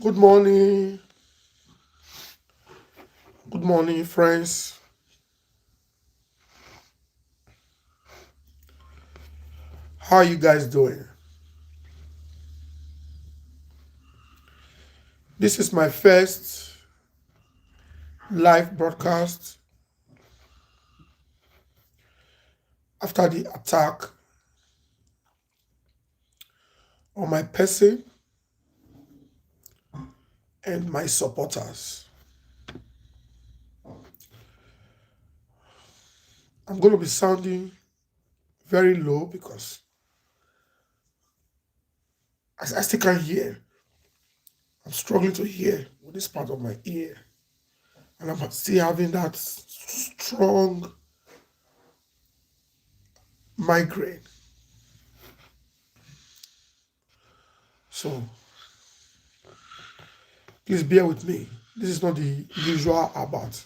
Good morning. Good morning, friends. How are you guys doing? This is my first live broadcast after the attack on my person and my supporters. I'm going to be sounding very low because I still can't hear. I'm struggling to hear with this part of my ear. And I'm still having that strong migraine. So please bear with me. This is not the usual about.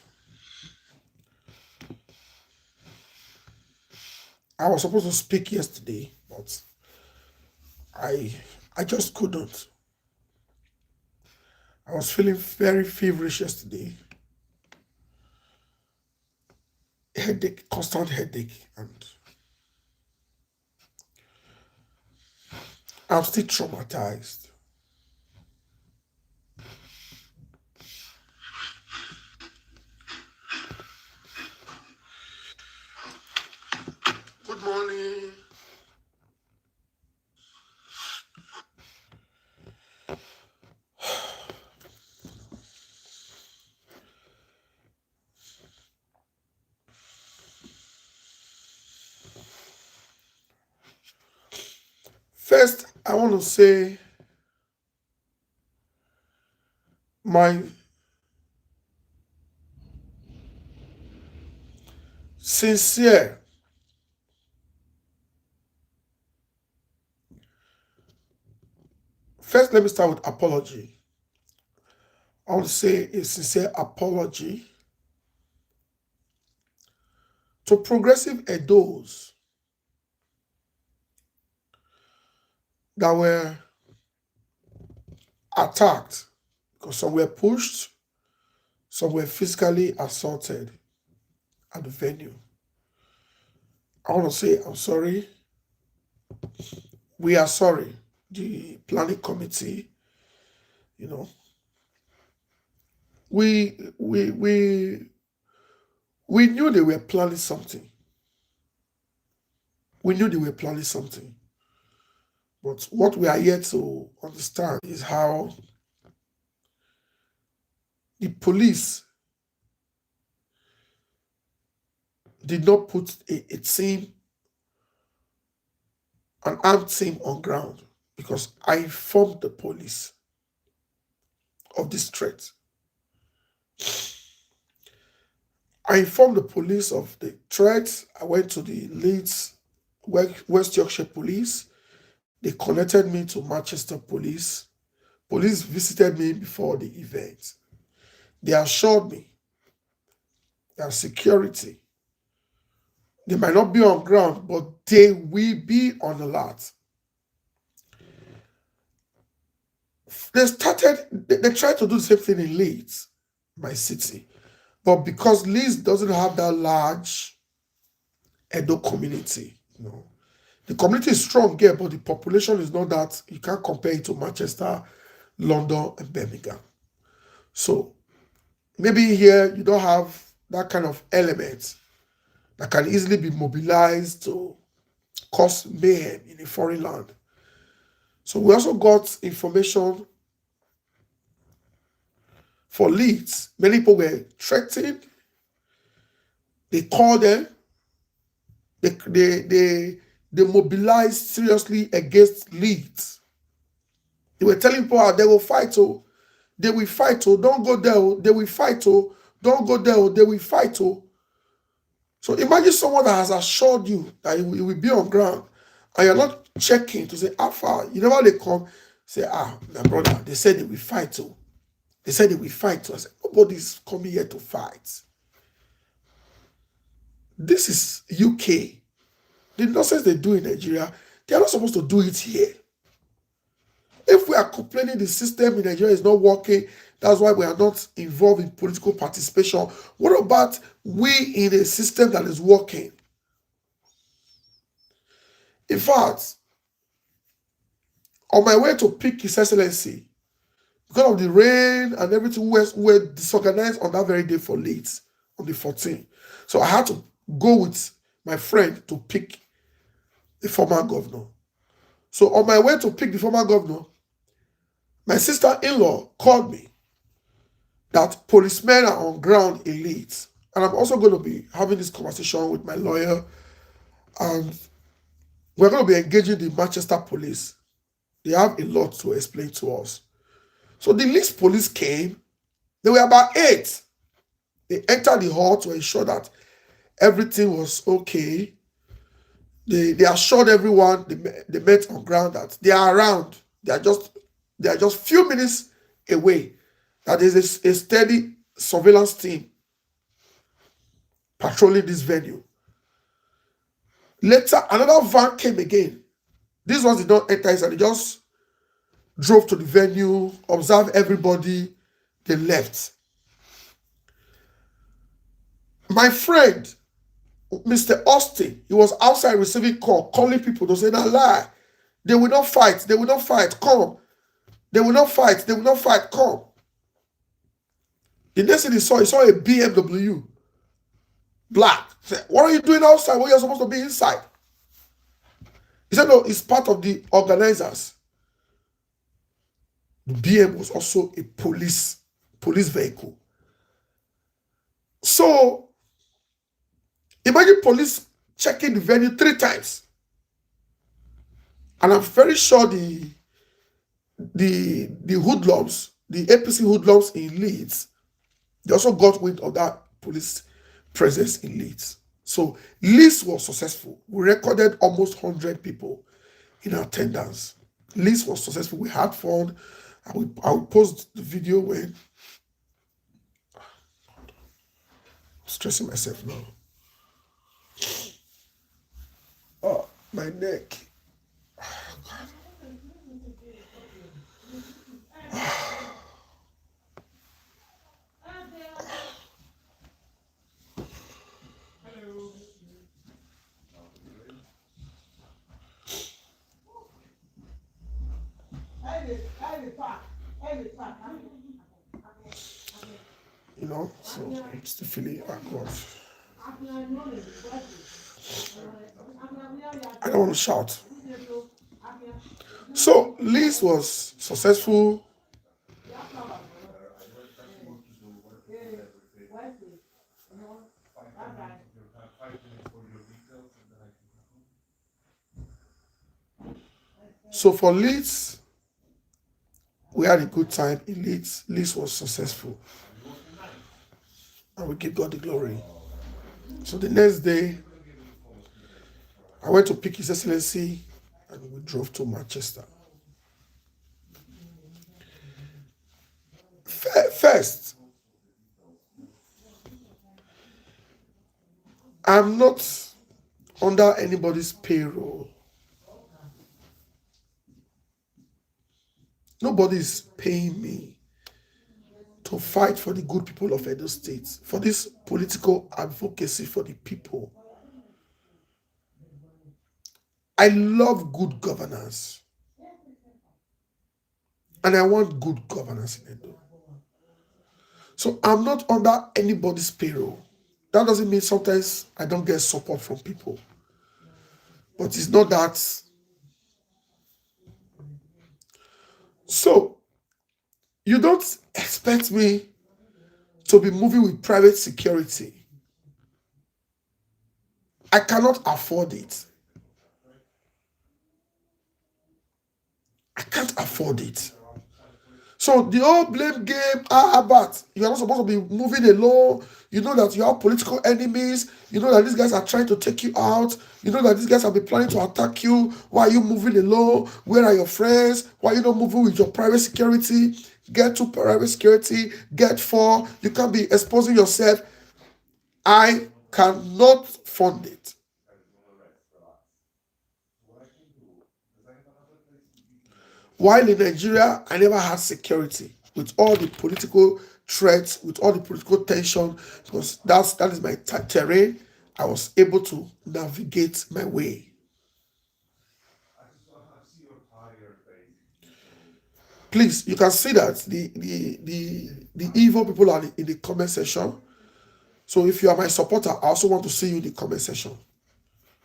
I was supposed to speak yesterday, but I I just couldn't. I was feeling very feverish yesterday, headache, constant headache, and I'm still traumatized. Good morning. First, I want to say my sincere, first, let me start with apology. I want to say a sincere apology to progressive Edos that were attacked because some were pushed, some were physically assaulted at the venue. I want to say I'm sorry. We are sorry. The planning committee, you know, we knew they were planning something. We knew they were planning something. But what we are yet to understand is how the police did not put a team, an armed team on ground because I informed the police of this threat. I informed the police of the threat. I went to the Leeds West Yorkshire Police. They connected me to Manchester Police. Police visited me before the event. They assured me that security, they might not be on ground, but they will be on alert. They tried to do the same thing in Leeds, my city. But because Leeds doesn't have that large Edo community, the community is strong here, but the population is not that, you can't compare it to Manchester, London, and Birmingham. So maybe here you don't have that kind of element that can easily be mobilized to cause mayhem in a foreign land. So we also got information for Leeds. Many people were threatened. They called them. They mobilized seriously against Leeds. They were telling people, they will fight, oh, they will fight, oh, don't go there, oh, they will fight, oh, don't go there, oh, they will fight, oh. So imagine someone that has assured you that it will be on ground, and you're not checking to say how far. You know how they come, say, my brother, they said they will fight, oh. They said they will fight. So I said, nobody's coming here to fight. This is UK. The nonsense they do in Nigeria, they are not supposed to do it here. If we are complaining the system in Nigeria is not working, that's why we are not involved in political participation. What about we in a system that is working? In fact, on my way to pick His Excellency, because of the rain and everything, were disorganized on that very day for late, on the 14th. So I had to go with my friend to pick the former governor. So on my way to pick the former governor, my sister-in-law called me that policemen are on ground in Leeds. And I'm also going to be having this conversation with my lawyer, and we're going to be engaging the Manchester police. They have a lot to explain to us. So the Leeds police came. They were about 8. They entered the hall to ensure that everything was okay. They assured everyone they met on ground that they are around. They are just few minutes away. That is a steady surveillance team patrolling this venue. Later, another van came again. These ones did not enter inside. They just drove to the venue, observed everybody, they left. My friend, Mr. Austin, he was outside receiving call, calling people to say, "No lie. They will not fight. They will not fight. Come. They will not fight. They will not fight. Come." The next thing he saw a BMW, black. He said, "What are you doing outside when you're supposed to be inside?" He said, "No, it's part of the organizers." The BM was also a police vehicle. So imagine police checking the venue 3 times. And I'm very sure the hoodlums, the APC hoodlums in Leeds, they also got wind of that police presence in Leeds. So Leeds was successful. We recorded almost 100 people in attendance. Leeds was successful. We had fun. I will post the video when I'm stressing myself now. Oh, my neck. You know, so I'm still feeling awkward. I don't want to shout. So Leeds was successful. So for Leeds, we had a good time in Leeds. Leeds was successful. And we give God the glory. So the next day, I went to pick His Excellency and we drove to Manchester. First, I'm not under anybody's payroll. Nobody is paying me to fight for the good people of Edo State, for this political advocacy for the people. I love good governance. And I want good governance in Edo. So I'm not under anybody's payroll. That doesn't mean sometimes I don't get support from people. But it's not that. So you don't expect me to be moving with private security. I cannot afford it. I can't afford it. So the whole blame game, but you're not supposed to be moving alone. You know that you have political enemies. You know that these guys are trying to take you out. You know that these guys have been planning to attack you. Why are you moving alone? Where are your friends? Why are you not moving with your private security? Get to private security. Get 4. You can't be exposing yourself. I cannot fund it. While in Nigeria, I never had security with all the political threats, with all the political tension, because that is my terrain. I was able to navigate my way. Please, you can see that the evil people are in the comment section. So if you are my supporter, I also want to see you in the comment section.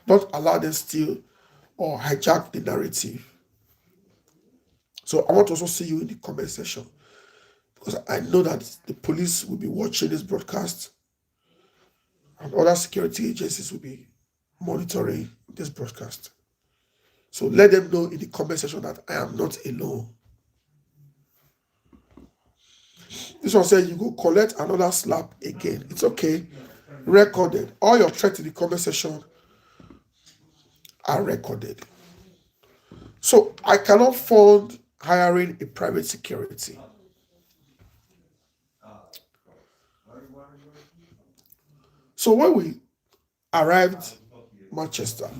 Don't allow them steal or hijack the narrative. So I want to also see you in the comment section, because I know that the police will be watching this broadcast and other security agencies will be monitoring this broadcast. So let them know in the comment section that I am not alone. This one said you go collect another slap again. It's okay. Recorded. All your threats in the comment section are recorded. So I cannot fund hiring a private security. So when we arrived Manchester,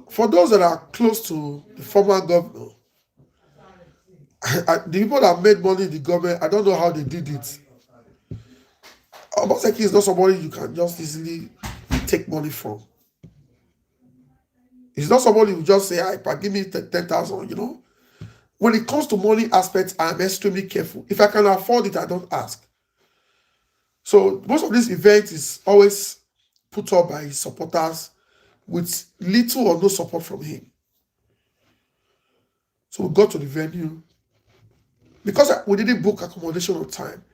for those that are close to the former governor, the people that made money in the government, I don't know how they did it. Obaseki is not somebody you can just easily take money from. It's not somebody who just say, give me 10,000, When it comes to money aspects, I'm extremely careful. If I can afford it, I don't ask. So most of this event is always put up by his supporters with little or no support from him. So we got to the venue. Because we didn't book accommodation on time,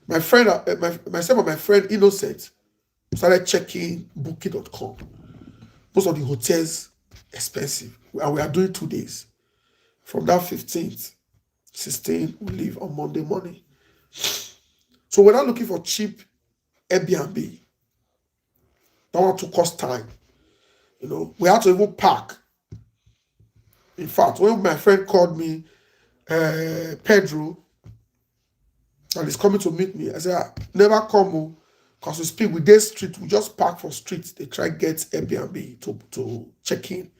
my friend, myself and my friend Innocent started checking booking.com. Most of the hotels expensive, and we are doing 2 days. From that 15th, 16th, we leave on Monday morning. So we're not looking for cheap Airbnb. That one took us time. We had to even park. In fact, when my friend called me, Pedro, and he's coming to meet me, I said, never come, because we speak with this street, we just park for streets. They try to get Airbnb to check in,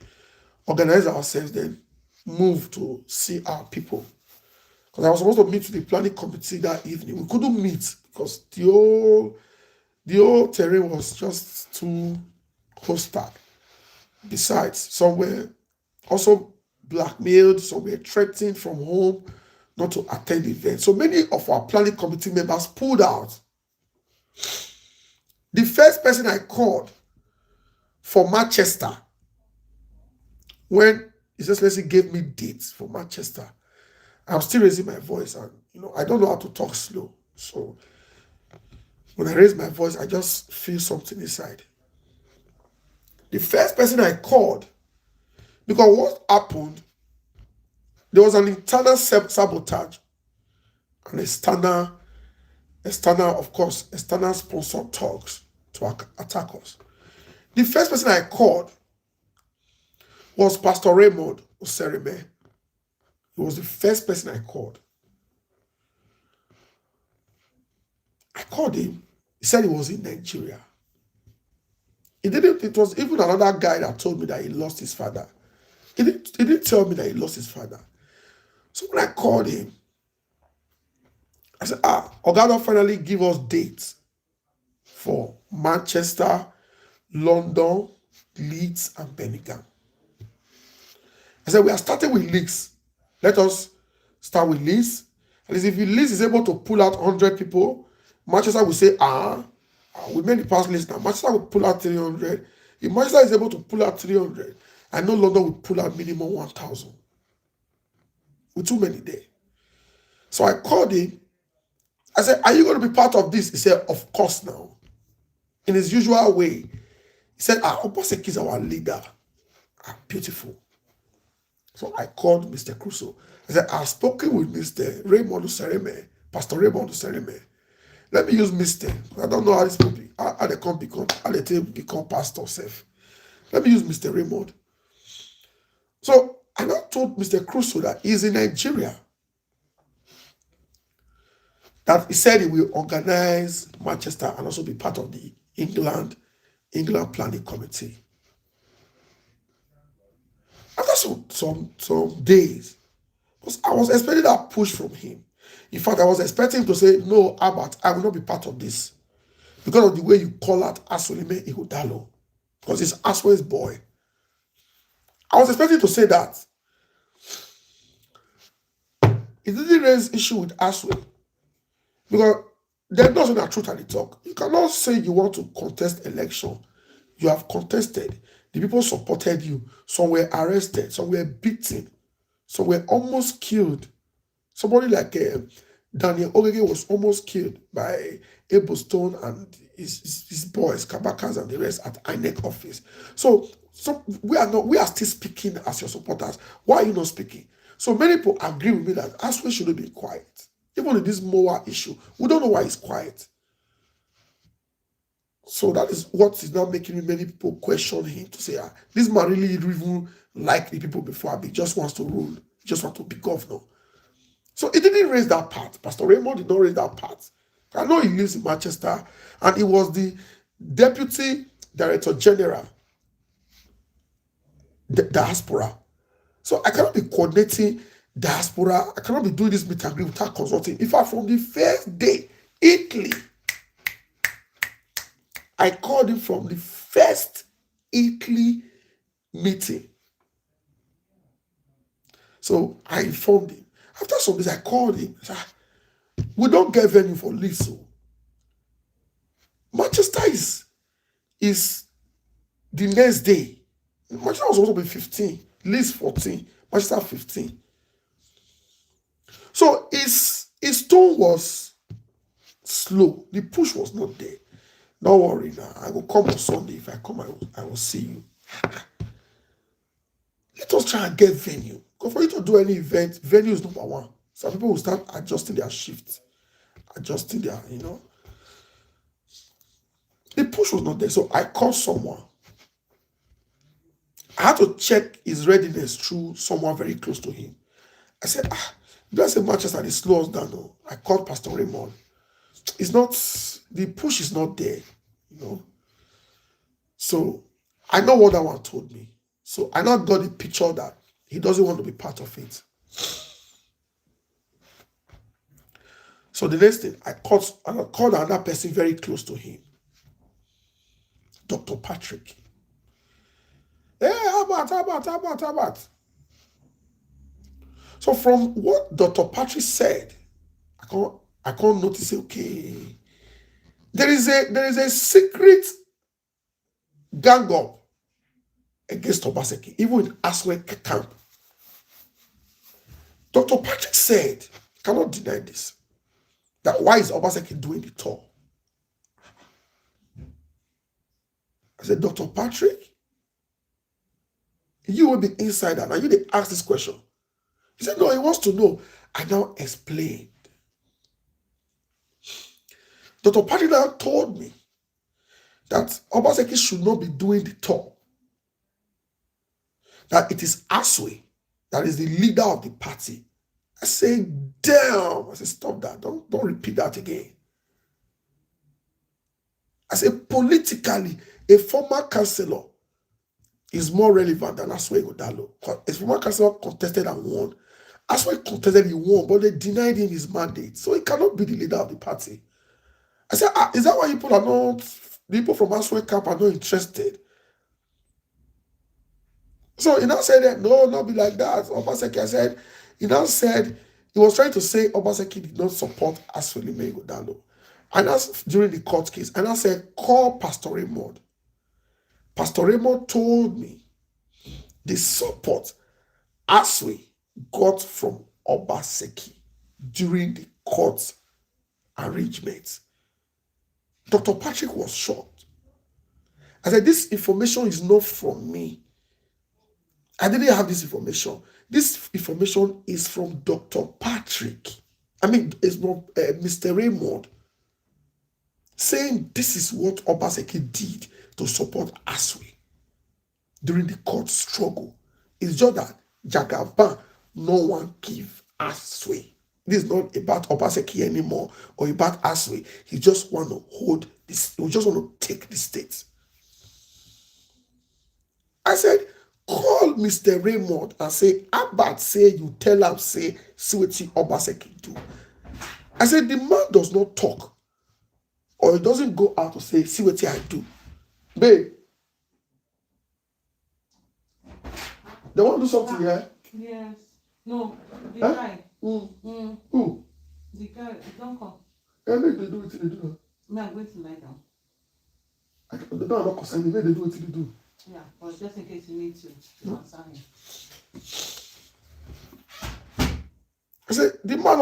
organize ourselves, then move to see our people. Because I was supposed to meet with the planning committee that evening. We couldn't meet because the whole terrain was just too hostile. Besides, some were also blackmailed, some were threatened from home not to attend the event. So many of our planning committee members pulled out. The first person I called for Manchester, when His Excellency gave me dates for Manchester, I'm still raising my voice, and I don't know how to talk slow. So when I raise my voice, I just feel something inside. The first person I called, because what happened, there was an internal sabotage and external, of course, external sponsor talks to attack us. The first person I called was Pastor Raymond Osereme. He was the first person I called. I called him. He said he was in Nigeria. It was even another guy that told me that he lost his father. He didn't tell me that he lost his father. So when I called him, I said, Oga finally give us dates for Manchester, London, Leeds, and Birmingham. I said, we are starting with Leeds. Let us start with Leeds. At least if Leeds is able to pull out 100 people, Manchester will say, we made the past list now. Manchester will pull out 300. If Manchester is able to pull out 300, I know London will pull out minimum 1,000. With too many there. So I called him. I said, are you going to be part of this? He said, of course now. In his usual way. He said, Obaseki is our leader. Beautiful. So I called Mr. Crusoe. I said, I've spoken with Mr. Raymond Osereme, Pastor Raymond Osereme. Let me use Mr. I don't know how this will be. How they become pastor self. Let me use Mr. Raymond. So I now told Mr. Crusoe that he's in Nigeria. That he said he will organize Manchester and also be part of the England planning committee. some days. Because I was expecting that push from him. In fact, I was expecting him to say, no, Albert, I will not be part of this. Because of the way you call out Asolime Ighodalo. Because he's Aswe's boy. I was expecting to say that. It didn't raise issue with Aswe. Because there's not a truth at the talk. You cannot say you want to contest election. You have contested. The people supported you. Some were arrested. Some were beaten. Some were almost killed. Somebody like Daniel Ogege was almost killed by Abel Stone and his boys, Kabakas and the rest at INEC office. So we are still speaking as your supporters. Why are you not speaking? So many people agree with me that Aswe shouldn't be quiet. Even in this MOA issue, we don't know why he's quiet. So that is what is now making many people question him to say, this man really even like the people before. He just wants to rule. He just wants to be governor. So he didn't raise that part. Pastor Raymond did not raise that part. I know he lives in Manchester, and he was the Deputy Director General, Diaspora. So I cannot be coordinating diaspora. I cannot be doing this meet and greet without consulting. In fact, from the first day, Italy, I called him from the first Italy meeting. So I informed him. After some days, I called him. I said, we don't get venue for Leeds. So Manchester is the next day. Manchester was supposed to be 15, Leeds 14, Manchester 15. So his tone was slow. The push was not there. Don't worry now. I will come on Sunday. If I come, I will see you. Let us try and get venue. Because for you to do any event, venue is number one. Some people will start adjusting their shifts, adjusting their, The push was not there. So I called someone. I had to check his readiness through someone very close to him. I said, let's say Manchester is slow us down. No. I called Pastor Raymond. It's not, the push is not there, So I know what that one told me. So I now got the picture that he doesn't want to be part of it. So the next thing, I called another person very close to him, Dr. Patrick. Hey, how about? So from what Dr. Patrick said, I can't notice, okay, there is a secret gang up against Obaseki, even in Aswe camp. Dr. Patrick said, cannot deny this, that why is Obaseki doing the tour? I said, Dr. Patrick, you will be insider. Now you they ask this question. He said, no, he wants to know. I now explained. Dr. Patrick now told me that Obaseki should not be doing the tour. That it is Aswe that is the leader of the party. I said, damn. I said, stop that. Don't repeat that again. I said, politically, a former councillor is more relevant than Aswe Ighodalo. A former councillor contested and won. Aswe contested, he won, but they denied him his mandate. So he cannot be the leader of the party. I said, is that why people from Aswe camp are not interested? So he now said that, no, not be like that. Obaseki, he now said, he was trying to say Obaseki did not support Asolime Ighodalo. And that's during the court case. And I said, call Pastor Raymond. Pastor Raymond told me the support Aswe got from Obaseki during the court arrangements. Dr. Patrick was shocked. I said, this information is not from me. I didn't have this information. This information is from Dr. Patrick. It's from Mr. Raymond, saying this is what Obaseki did to support Aswe during the court struggle. It's just that Jagaban, no one give Aswe. This is not about Obaseki anymore or about Aswe. He just want to hold this, he just want to take the state. I said, call Mr. Raymond and say, Abat say you tell him, say, see what Obaseki do. I said, the man does not talk, or he doesn't go out to say, see what I do. Babe, they want to do something here? Yes. No, the Huh? guy. Who? The guy, don't come. They do what they do. Me, I'm going to lie down. They don't know concern me, they do what they do. Yeah, but just in case you need to answer him. I said, the man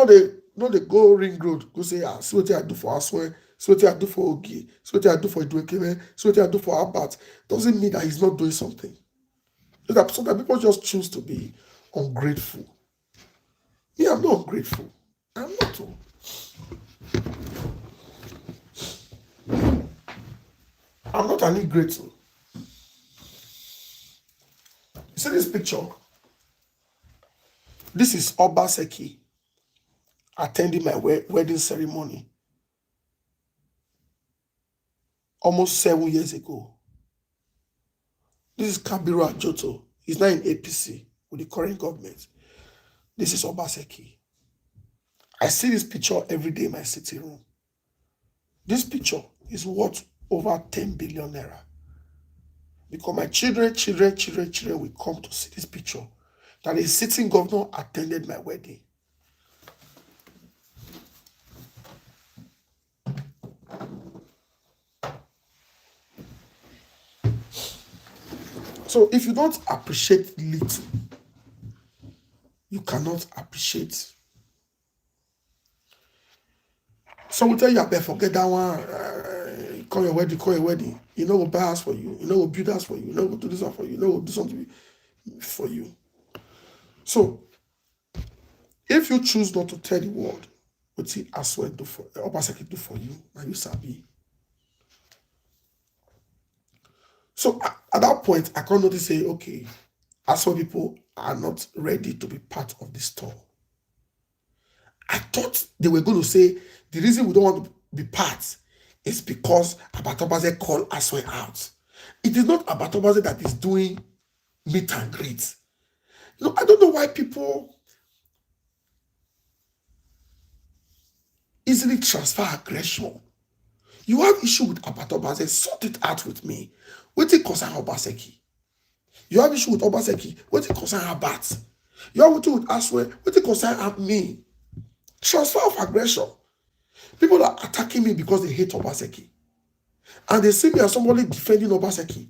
no they go ring road, go say, see what I do for Aswe, see what I do for Ogi, see what I do for Idwekeme, see what I do for Abat. Doesn't mean that he's not doing something. Sometimes people just choose to be ungrateful. Me, I'm not ungrateful. I'm not. I'm not an ingrateful. You see this picture? This is Obaseki attending my wedding ceremony almost 7 years ago. This is Kabiru Ajoto. He's now in APC with the current government. This is Obaseki. I see this picture every day in my sitting room. This picture is worth over 10 billion naira. Because my children will come to see this picture that a sitting governor attended my wedding. So if you don't appreciate little, you cannot appreciate. Some will tell you, I better forget that one. Call your wedding. You know what buy house for you. You know what build house for you. You know what do this one for you. You know what do something for you. So, if you choose not to tell the world what he Aswe do for Obaseki do for you, and you sabi. So at that point, I can't notice say, okay, Aswe people are not ready to be part of this tour. I thought they were going to say the reason we don't want to be part is because Abatobaze called Aswe out. It is not Abatobaze that is doing meet and greet. No, I don't know why people easily transfer aggression. You have issue with Abatobaze, sort it out with me. What it concern Obaseki? You have issue with Obaseki, what it concern Abat? You have issue with Aswe, what it concern me? Transfer of aggression. People are attacking me because they hate Obaseki. And they see me as somebody defending Obaseki.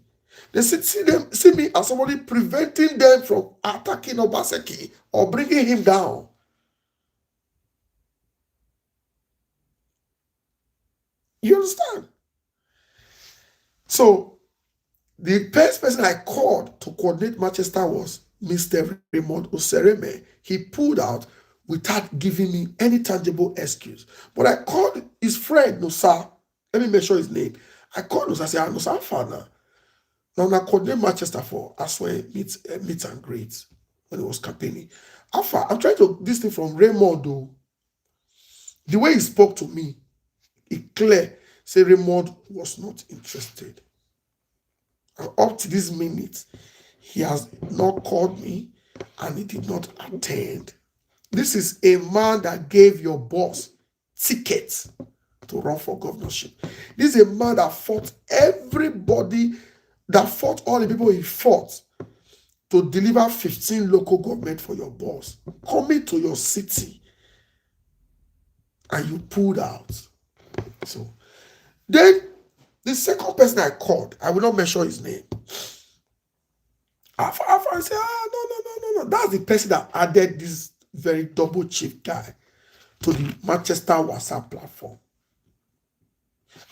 They see me as somebody preventing them from attacking Obaseki or bringing him down. You understand? So, the first person I called to coordinate Manchester was Mr. Raymond Osereme. He pulled out without giving me any tangible excuse. But I called his friend, Nosa. Let me make sure his name. I called Nosa. I said, Nosa, I'm fine now I coordinate Manchester for Aswe meet and greet when he was campaigning. Alpha, I'm trying to this thing from Raymond though. The way he spoke to me, it clear. Say Raymond was not interested. And up to this minute, he has not called me and he did not attend. This is a man that gave your boss tickets to run for governorship. This is a man that fought everybody, that fought all the people he fought to deliver 15 local government for your boss. Coming to your city and you pulled out. So then the second person I called, I will not mention his name. I said, no. That's the person that added this very double chief guy to the Manchester WhatsApp platform.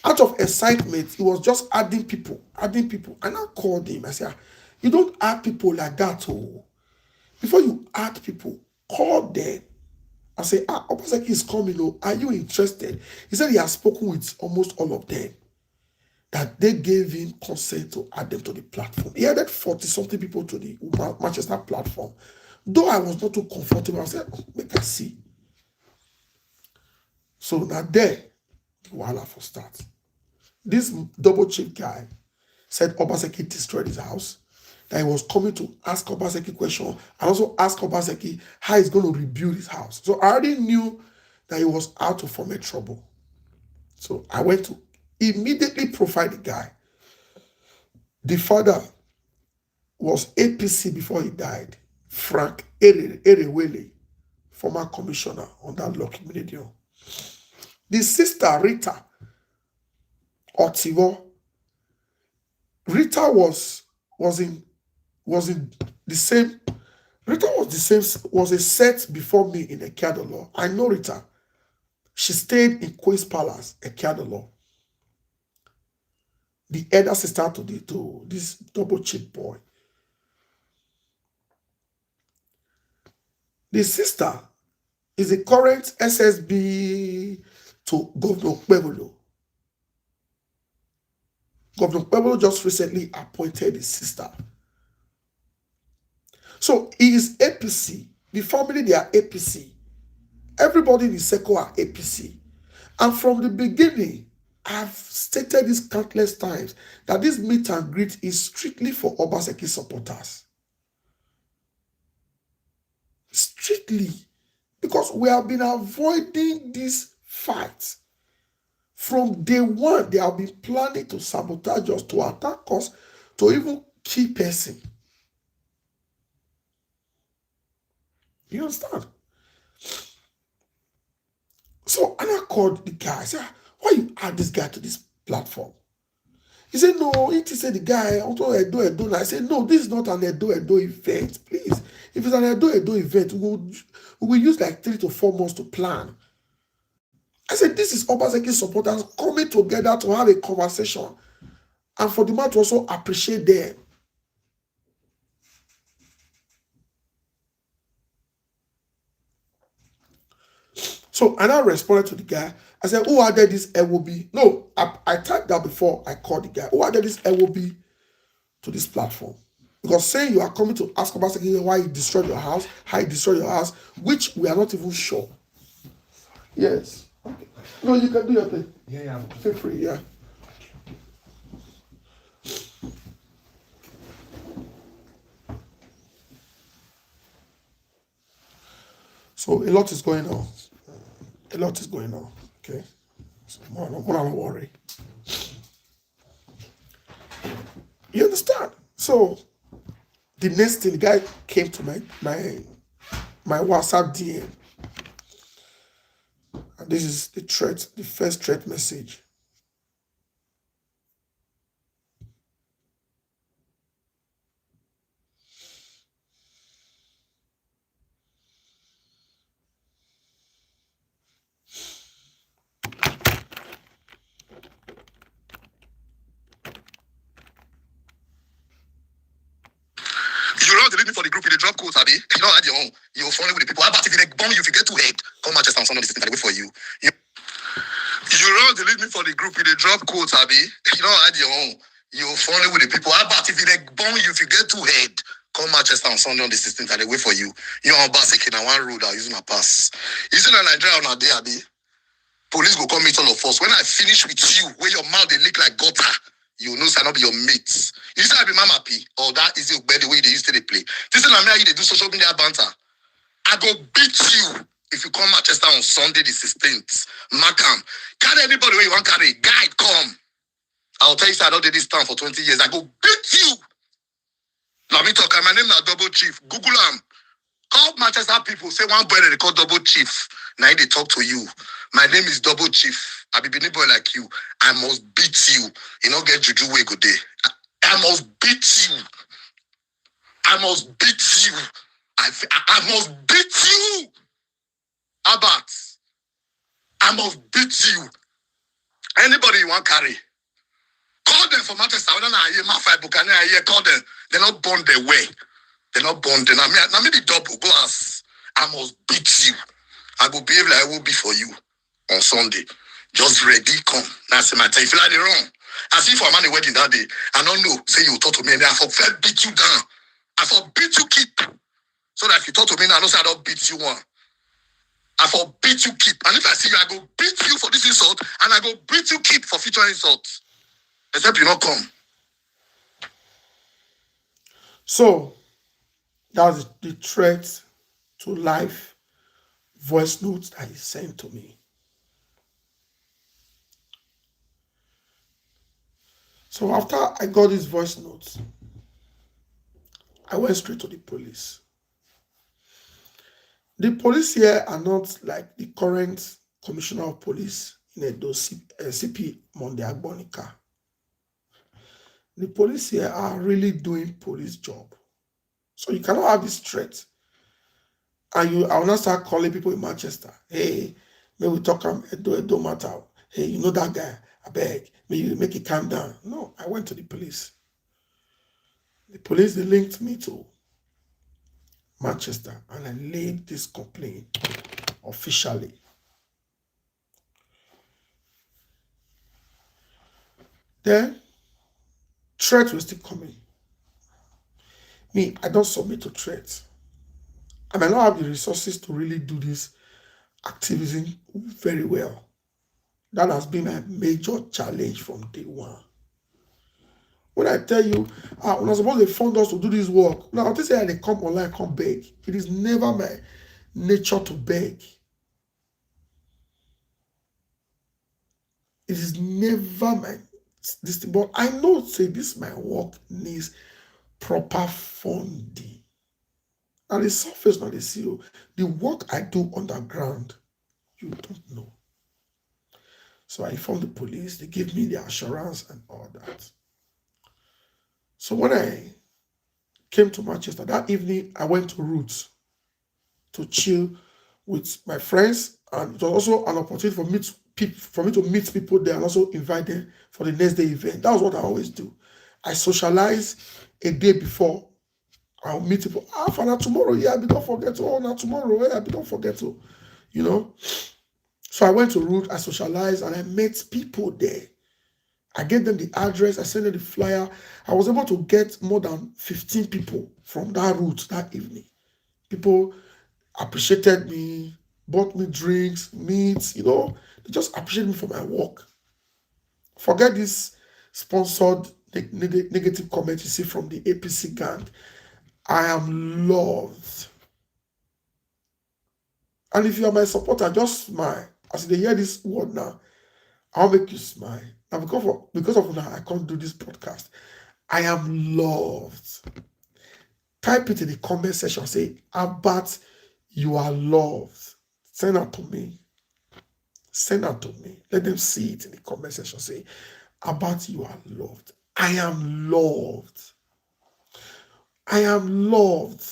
Out of excitement, he was just adding people. And I called him. I said, you don't add people like that. Oh. Before you add people, call them. I say, Obaseki is coming. Oh, are you interested? He said he has spoken with almost all of them, that they gave him consent to add them to the platform. He added 40-something people to the Manchester platform. Though I was not too comfortable, I said, make us see. So now there, the wahala for start. This double chief guy said Obaseki destroyed his house. that he was coming to ask Obaseki question and also ask Obaseki how he's going to rebuild his house. So I already knew that he was out to form trouble. So I went to immediately profile the guy. The father was APC before he died. Frank Erewele, former commissioner on that Lucky Millennium. The sister, Rita Otivo. Rita was in the same. Rita was a set before me in Ekeadolo. I know Rita. She stayed in Queen's Palace, Ekeadolo. The elder sister to this double chip boy. The sister is the current SSB to Governor Pebolo. Governor Pebolo just recently appointed his sister. So he is APC. The family, they are APC. Everybody in the circle are APC. And from the beginning, I've stated this countless times that this meet and greet is strictly for Obaseki supporters. Strictly. Because we have been avoiding this fight. From day one, they have been planning to sabotage us, to attack us, to even kill person. You understand? So Anna called the guy. I said, why you add this guy to this platform? He said, no, he said the guy, also Edo. I said, no, this is not an Edo event. Please. If it's an Edo event, we will use like 3 to 4 months to plan. I said, this is Obaseki supporters coming together to have a conversation and for the man to also appreciate them. So I now responded to the guy. I said, who added this LOB? No, I typed that before I called the guy. Who added this LOB to this platform? Because saying you are coming to ask Obaseki why he destroyed your house, how he destroyed your house, which we are not even sure. Yes. Okay. No, you can do your thing. Yeah. Feel free, yeah. So a lot is going on. Okay. So more don't worry. You understand? So the next thing, the guy came to my WhatsApp DM. And this is the first threat message. You don't delete me for the group, you drop quotes, Abby. You don't add your own. You're friendly with the people. How about if you bomb you, if you get too head, come Manchester on Sunday, this is wait for you. You don't delete me for the group, you drop quotes, Abby. You don't add your own. You're friendly with the people. How about if you bomb you, if you get too head, come Manchester on Sunday on the 16th, and they wait for you. You're on Basiki, and one road, I'll use my pass. You see that Nigeria on a day, Abby? Police go come meet all of us. When I finish with you, where your mouth they lick like gutter, you know I not be your mates. You say I be mama P, or that is the way they used to play. This is how they do social media banter. I go beat you if you come Manchester on Sunday the 16th. Markham. Carry anybody where you want carry. Guide, come. I'll tell you, I don't do this town for 20 years. I go beat you. Let me talk. My name is Double Chief. Google them. Call Manchester people. Say one boy they call Double Chief. Now they talk to you. My name is Double Chief. I be Benin boy like you. I must beat you. You don't get juju way good day. I must beat you. I must beat you. I must beat you. Abat. I must beat you. Anybody you want carry. Call them for Manchester. I don't know. My five book. I call them. They're not born their way. They're not born. Then I mean the double glass. I must beat you. I will behave like I will be for you on Sunday. Just ready, come. That's my time. If you like it wrong, as if I'm at the wedding that day, I don't know. Say you talk to me and I for beat you down. I for beat you keep. So that if you talk to me now, I don't say I don't beat you one. I for beat you keep. And if I see you, I go beat you for this insult, and I go beat you keep for future insults. Except you not come. So that's the threat to life voice notes that he sent to me. So after I got these voice notes, I went straight to the police. The police here are not like the current commissioner of police in Edo, CP Monday Agbonika. The police here are really doing police job. So you cannot have this threat. And I will not start calling people in Manchester. Hey, may we talk Edo matter. Hey, you know that guy? I beg. May you make it calm down. No, I went to the police. The police, they linked me to Manchester, and I laid this complaint officially. Then threats were still coming. Me, I don't submit to threats. I may not have the resources to really do this activism very well. That has been my major challenge from day one. When I tell you, when I suppose they fund us to do this work, now they say they come online, come beg. It is never my nature to beg. It is never my this thing, but I know say this my work needs proper funding. And the surface, not the CEO. The work I do underground, you don't know. So I informed the police, they gave me the assurance and all that. So when I came to Manchester, that evening I went to Roots to chill with my friends, and it was also an opportunity for me to meet people there and also invite them for the next day event. That was what I always do. I socialize a day before. I'll meet people. Father, tomorrow, yeah, but don't forget to. Oh, now tomorrow, yeah, but don't forget to. You know. So I went to Root, I socialized, and I met people there. I gave them the address, I sent them the flyer. I was able to get more than 15 people from that route that evening. People appreciated me, bought me drinks, meats, you know. They just appreciated me for my work. Forget this sponsored negative comment you see from the APC gang. I am loved. And if you are my supporter, just smile. As they hear this word now, I'll make you smile. Now, because of now, I can't do this podcast. I am loved. Type it in the comment section. Say, Abat, you are loved. Send that to me. Send that to me. Let them see it in the comment section. Say, Abat, you are loved. I am loved. I am loved.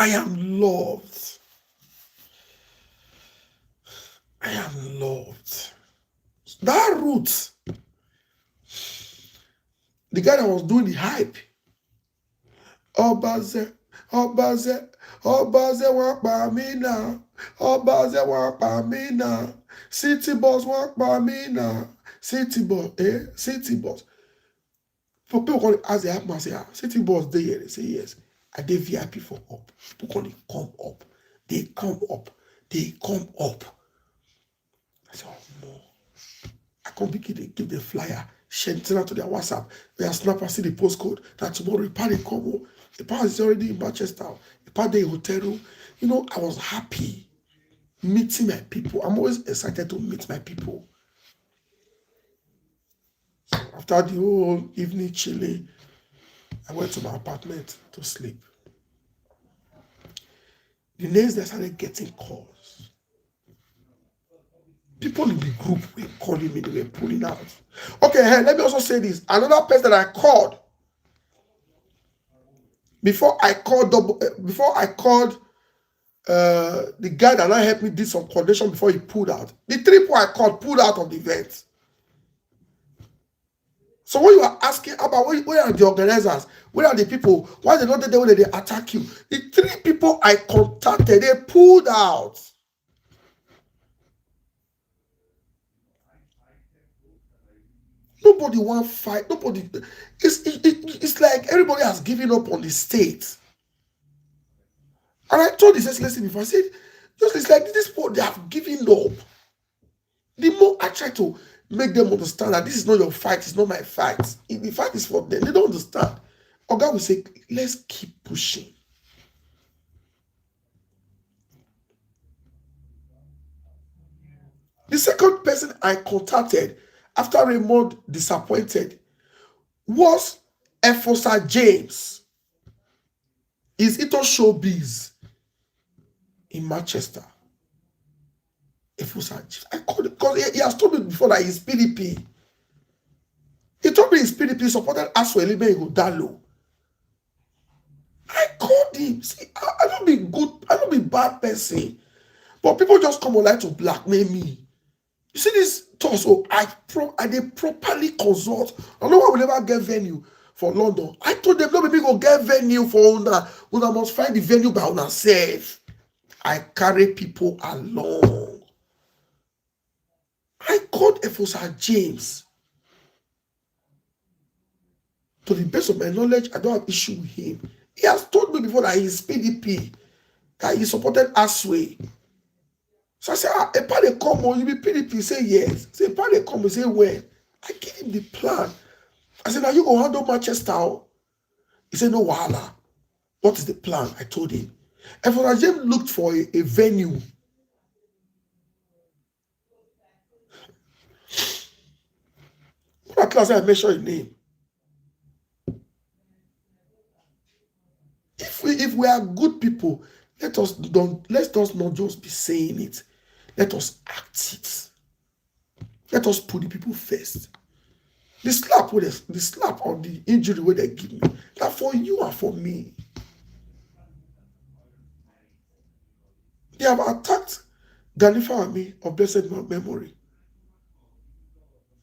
I am loved. I am loved. That route, the guy that was doing the hype, Obaze, walk by me now. Obaze, walk by me now. City boss, walk by me now. City boss, City boss. For people call it as they happen, I say, City boss, they here. They say, yes. I did VIP for up. People call it come up. They come up. They come up. I said, oh no. I can't begin to give the flyer, send out to their WhatsApp. Their snapper see the postcode. That tomorrow the party come up. The party is already in Manchester. The party in hotel room. You know, I was happy meeting my people. I'm always excited to meet my people. So after the whole evening chilling, I went to my apartment to sleep. The next day I started getting calls. People in the group were calling me, they were pulling out. Okay, hey, let me also say this. Another person that I called, before I called the guy that now helped me did some coordination before he pulled out. The 3 people I called pulled out of the event. So when you are asking about where are the organizers, where are the people, why they not there when they attack you? The 3 people I contacted, they pulled out. Nobody want to fight. Nobody. It's like everybody has given up on the state. And I told this lesson before. I said, just it's like this people, they have given up. The more I try to make them understand that this is not your fight, it's not my fight. The fight is for them. They don't understand. Oga will say, let's keep pushing. The second person I contacted after Raymond disappointed was Efosa James. He's into showbiz in Manchester. Efosa James. I called him because he has told me before that he's PDP. He told me his PDP supported Asuelime Ighodalo. I called him. See, I don't be good, I don't be bad person. But people just come online to blackmail me. You see this talk, so I did properly consult. I know I will never get venue for London. I told them, no, maybe go get venue for Una. Una must find the venue by Una self. I carry people along. I called Efosa James. To the best of my knowledge, I don't have issue with him. He has told me before that he's PDP, that he supported Asway. So I said, a part they come on, you be PDP, say yes. Say a part they come, he say when. I give him the plan. I said, now you go handle Manchester. He said, no wahala. What is the plan? I told him. And for James looked for a venue. What class I mentioned his name? If we are good people, let us not just be saying it. Let us act it. Let us put the people first. The slap or the injury where they give me, that for you and for me. They have attacked Ganifa Army of blessed memory.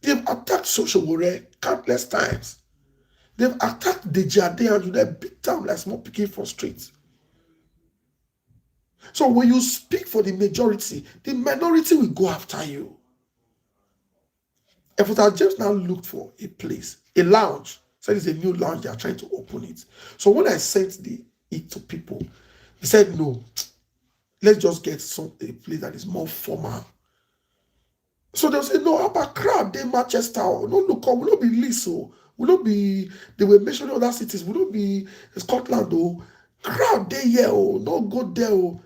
They've attacked Social Warrior countless times. They've attacked the Jade and they beat down like small picking for streets. So when you speak for the majority, the minority will go after you. Efosa James now looked for a place, a lounge. Said it's a new lounge, they are trying to open it. So when I sent it to people, he said, no, let's just get a place that is more formal. So they'll say, no, about crowd, they Manchester, no look, will not be Liso, will not be, they were mentioning other cities, will not be Scotland, oh, crowd they here, oh, no go there, oh.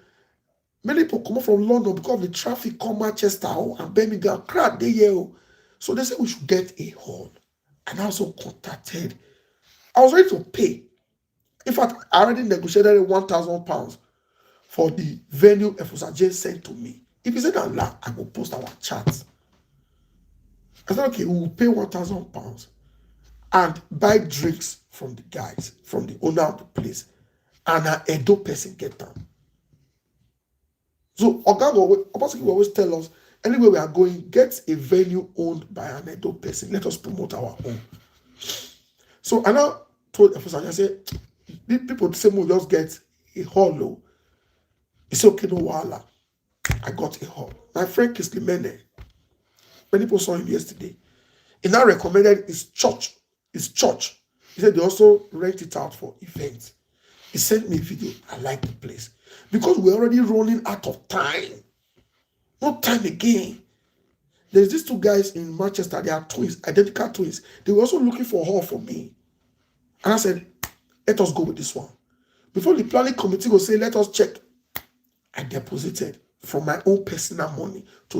Many people come from London because of the traffic come Manchester and Birmingham. Crowd they here. So they said we should get a hall. And I also contacted. I was ready to pay. In fact, I already negotiated £1,000 for the venue Efosa James sent to me. If he said that, I will post our chat. I said, okay, we will pay £1,000 and buy drinks from the guys, from the owner of the place. And an Edo person get them. So Oga will always tell us, anywhere we are going, get a venue owned by an Edo person. Let us promote our own. So I now told Efosa, I said, people say we'll just get a hall. He said, okay, no wahala. I got a hall. My friend Kisley Mene, many people saw him yesterday. He now recommended his church. He said they also rent it out for events. He sent me a video. I like the place. Because we're already running out of time. No time again. There's these two guys in Manchester. They are twins, identical twins. They were also looking for a hall for me. And I said, let us go with this one. Before the planning committee will say, let us check. I deposited from my own personal money to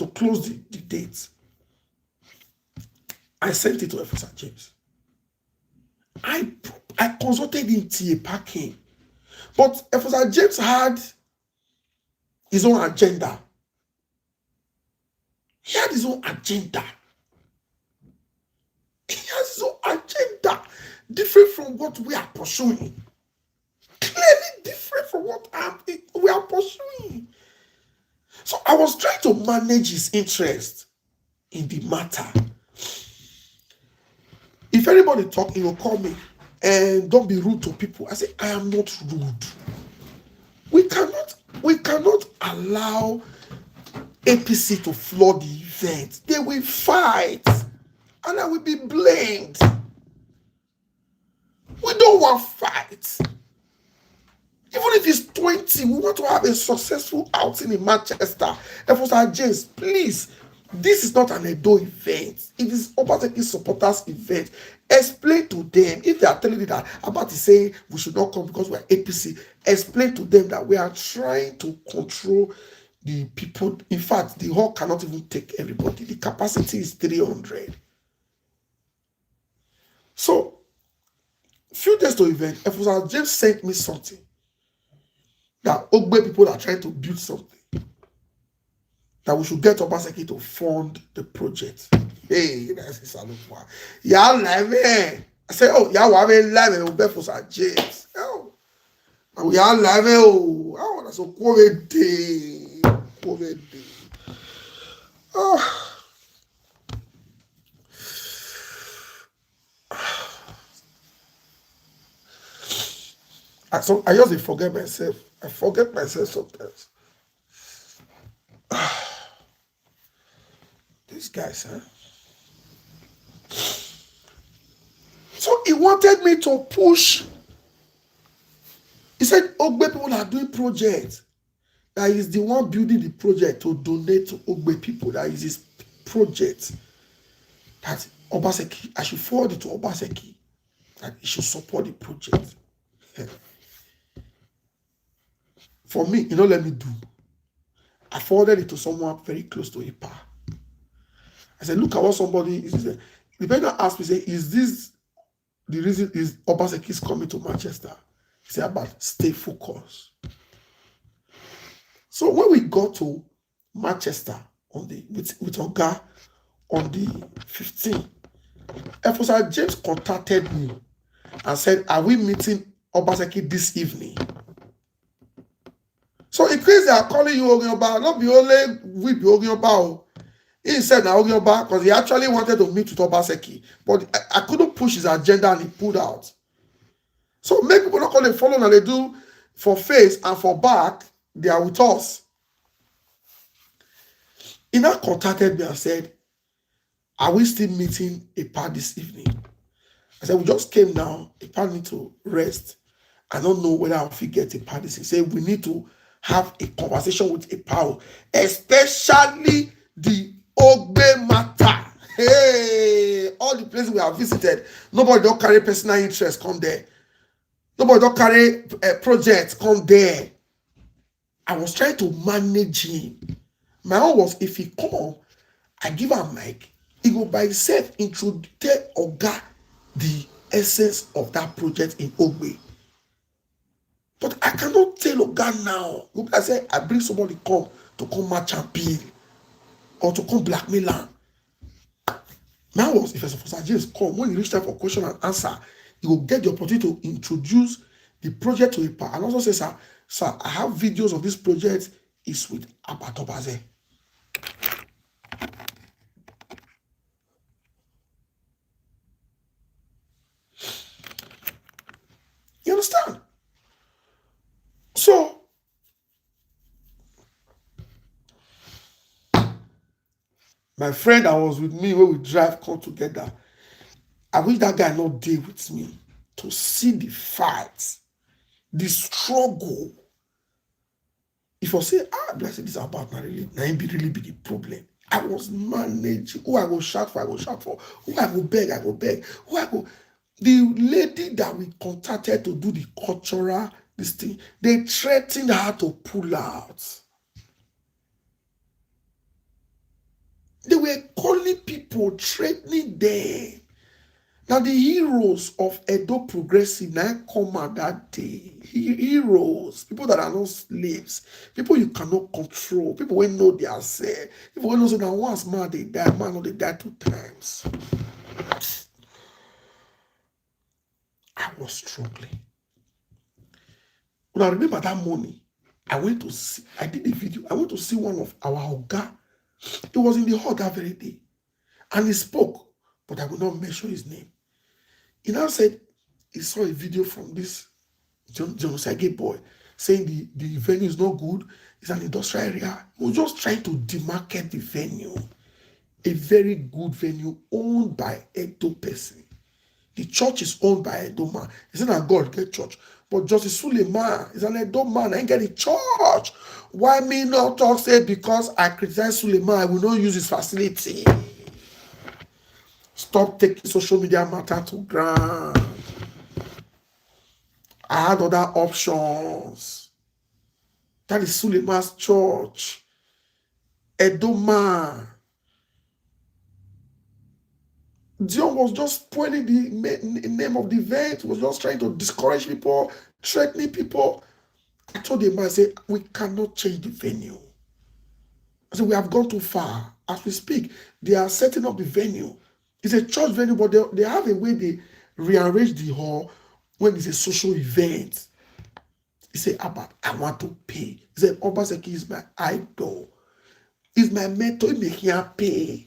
close the dates. I sent it to Efosa James. I consulted him till parking. But Efosa James had his own agenda. He had his own agenda. He has his own agenda. Different from what we are pursuing. Clearly different from what we are pursuing. So I was trying to manage his interest in the matter. If anybody talk, he will call me. And don't be rude to people. I say, I am not rude. We cannot allow APC to flood the event. They will fight. And I will be blamed. We don't want fight. Even if it's 20, we want to have a successful outing in Manchester. FSR James, please, this is not an Edo event. It is Obaseki supporters event. Explain to them, if they are telling you that about is saying we should not come because we are APC, explain to them that we are trying to control the people. In fact, the hall cannot even take everybody. The capacity is 300. So, few days to event, FSR James sent me something that Ogbe people are trying to build something, that we should get Obaseki to fund the project. Hey, that's a salute. Yeah, live. I said, oh, yeah, we have a live Ogbe for Sir James. Oh, we are live. Oh, that's a COVID day. COVID day. Oh. So I just forget myself. I forget myself sometimes. These guys, huh? So he wanted me to push. He said, Ogbe people are doing projects. That is the one building the project to donate to Ogbe people. That is his project. That Obaseki, I should forward it to Obaseki. That he should support the project. For me, you know, let me do. I forwarded it to someone very close to IPA. I said, look at what somebody is. The person asked me, say, is this the reason is Obaseki is coming to Manchester? He said, about stay focused. So when we got to Manchester on the with Oga on the 15th, FSR James contacted me and said, are we meeting Obaseki this evening? So in case they are calling you Ogioba, not be only we be Ogioba. He said now Ogioba because he actually wanted to meet with Obaseki, but I couldn't push his agenda and he pulled out. So many people not call them follow and they do for face and for back, they are with us. He now contacted me and said, are we still meeting IPA this evening? I said, we just came now. IPA need to rest. I don't know whether I'll get IPA this. He said, we need to have a conversation with IPA, especially the Ogbe matter. Hey, all the places we have visited, nobody don't carry personal interest, come there. Nobody don't carry projects, come there. I was trying to manage him. My own was, if he come, I give him a mic, he go by himself introduce Oga the essence of that project in Ogbe. But I cannot tell Oga now. I say, I bring somebody come to come match and peel or to come blackmail him. Now was if FSR James come, when you reach time for question and answer, you will get the opportunity to introduce the project to IPA and also say, sir, I have videos of this project. It's with Abatobaze. You understand? So, my friend that was with me when we drive come together, I wish that guy not deal with me to see the fight, the struggle. If I say, blessed this about not really, now be really big a problem. I was managing who I go shout for, who I go beg, who I go. The lady that we contacted to do the cultural this thing, they threatened her to pull out. They were calling people, threatening them. Now the heroes of Edo Progressive now come at that day. Heroes, people that are not slaves, people you cannot control, people who know they are sad, people who know that once man they die, man or they die 2 times. I was struggling. When I remember that morning, I went to see, I did a video, I went to see one of our Oga. He was in the hall that very day. And he spoke, but I will not mention his name. He now said he saw a video from this John Sage boy saying the venue is not good, it's an industrial area. He was just trying to demarket the venue. A very good venue owned by Edo person. The church is owned by Edo man. He said that God get church. But Justice Suleiman is an Edo man. I ain't get the church. Why me not talk say because I criticize Suleiman, I will not use his facility. Stop taking social media matter to ground. I had other options. That is Suleiman's church. Edo man. Dion was just spoiling the name of the event, was just trying to discourage people, threatening people. I told the man, I said, we cannot change the venue. I said, we have gone too far. As we speak, they are setting up the venue. It's a church venue, but they have a way they rearrange the hall when it's a social event. He said, Abba, I want to pay. He said, Obaseki is my idol. He's my mentor. He make him pay.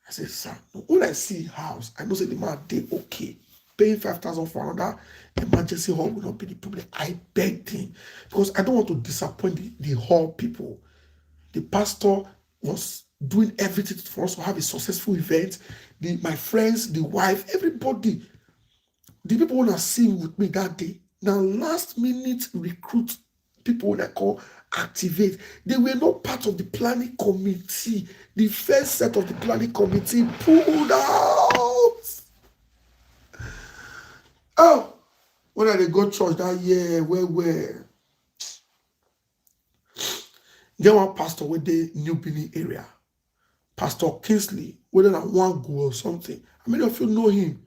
I said, sir, when I see house, I know say the man did okay. Paying 5,000 for another emergency hall will not be the problem. I begged him because I don't want to disappoint the hall people. The pastor was doing everything for us to have a successful event. My friends, the wife, everybody, the people want to sing with me that day. Now, last minute recruit people that call activate. They were not part of the planning committee. The first set of the planning committee pulled out. Oh, when I go church that year, where there one pastor with the New Benin area, Pastor Kingsley, whether I want go or something. How many of you know him?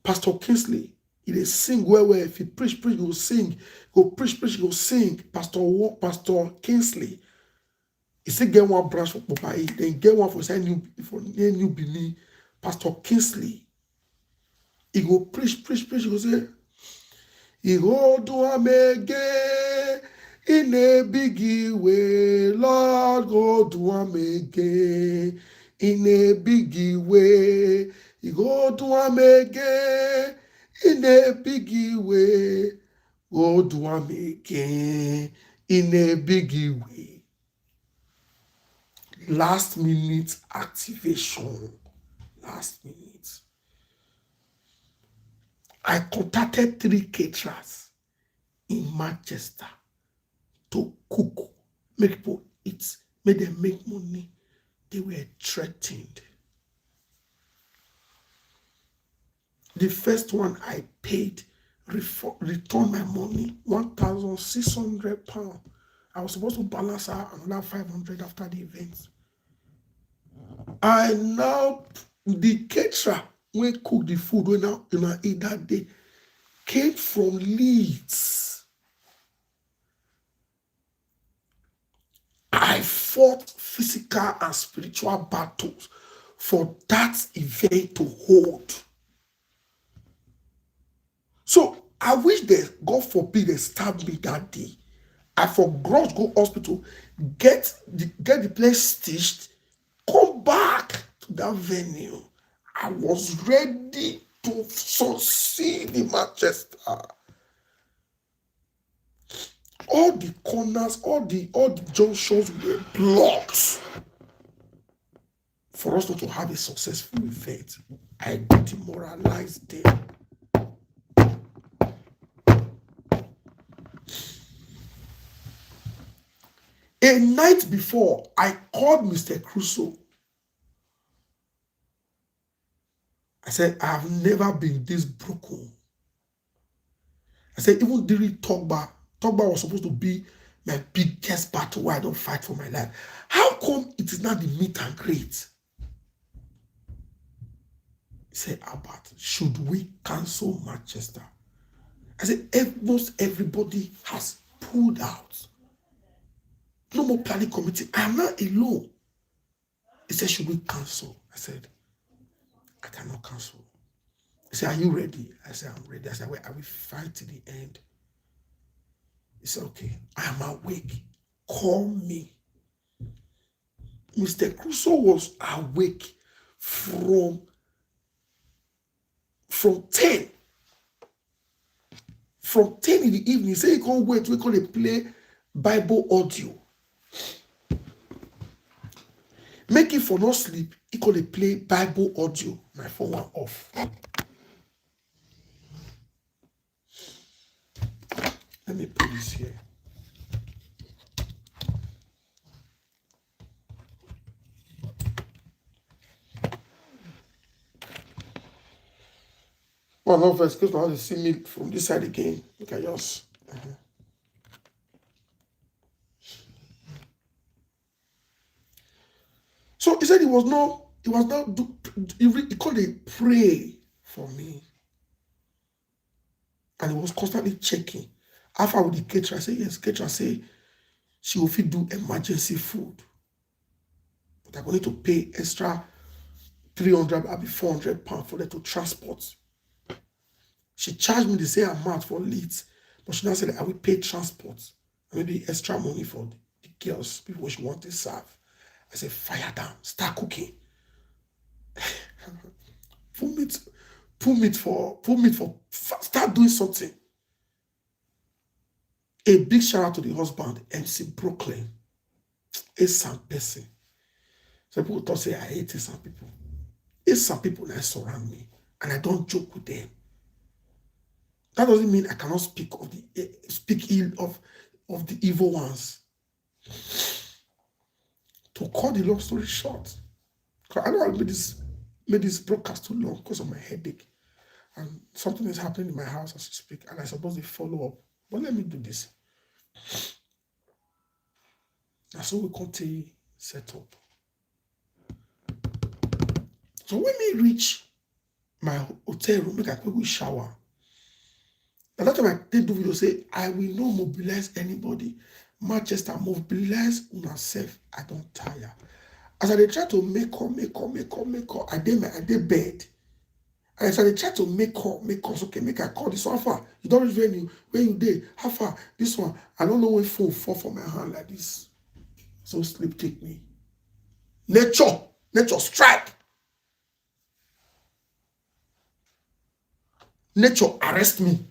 Pastor Kingsley. He dey sing well. If he preach, he will sing. Go preach, he will sing. Pastor Kingsley. He still get one branch for Papa. Then get one for New Benin. Pastor Kingsley. He go preach. He go say, he go do amege in a biggie way. Lord, go do amege in a biggie way. He go do amege in a biggie way. Go do amege in a biggie way. Last minute activation. Last minute. I contacted 3 caterers in Manchester to cook, make people eat, make them make money. They were threatened. The first one I paid, returned my money, £1,600. I was supposed to balance out another 500 after the event. I now, the caterer when cook the food when I eat that day came from Leeds. I fought physical and spiritual battles for that event to hold. So I wish that, God forbid, they stabbed me that day. I forgot go hospital, get the place stitched, come back to that venue. I was ready to succeed in Manchester. All the corners, all the junctions were blocked for us not to have a successful event. I demoralized them. A night before, I called Mr. Crusoe. I said, I have never been this broken. I said, even during Togba was supposed to be my biggest battle where I don't fight for my life. How come it is not the meet and greet? He said, Albert, should we cancel Manchester? I said, most everybody has pulled out. No more planning committee. I am not alone. He said, should we cancel? I said, I cannot cancel. He said, are you ready? I said, I'm ready. I said, well, I will fight to the end. He said, okay, I am awake. Call me. Mr. Crusoe was awake from 10. From 10 in the evening. He said he can't wait. We're going to play Bible audio. Make it for no sleep. He could play Bible audio. My phone went off. Let me put this here. One of us, because now they see me from this side again. Look at yours. So he said he called it pray for me. And he was constantly checking. After with the caterer, I said, yes, caterer say she will fit do emergency food. But I'm going to pay extra 300, maybe 400 pounds for them to transport. She charged me the same amount for leads, but she now said I will pay transport. Maybe extra money for the girls, people she want to serve. I said, fire down, start cooking. Put meat for, start doing something. A big shout out to the husband, MC Brooklyn. It's some person. Some people thought say I hate some people. It's some people that surround me, and I don't joke with them. That doesn't mean I cannot speak ill of the evil ones. To cut the long story short, because I know I made this broadcast too long because of my headache, and something is happening in my house as I speak, and I suppose they follow up. But let me do this. And so we continue set up. So when we reach my hotel room, make a quick shower. And that time I did do video say, I will not mobilize anybody. Manchester, mobilize yourself. I don't tire. As I try to make up, I did bed. And as I try to make up, okay, make a call this one. How far? You don't reach venue. Where you did? How far? This one. I don't know when phone fall from my hand like this. So sleep take me. Nature strike. Nature arrest me.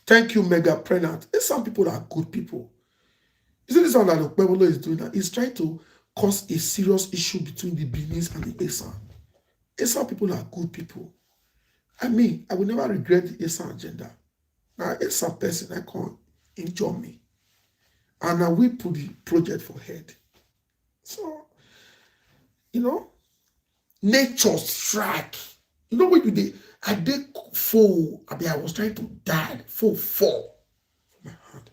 Thank you, Mega Pregnant. There's some people that are good people. Isn't this one that the Pueblo is doing that? He's trying to cause a serious issue between the Benin and the Esan. Esan people are good people. I mean, I will never regret the Esan agenda. Now, Esan person, I can't enjoy me. And now we put the project for head. So, nature strike. You know what you did? I did fall. I was trying to die. Fall from my hand.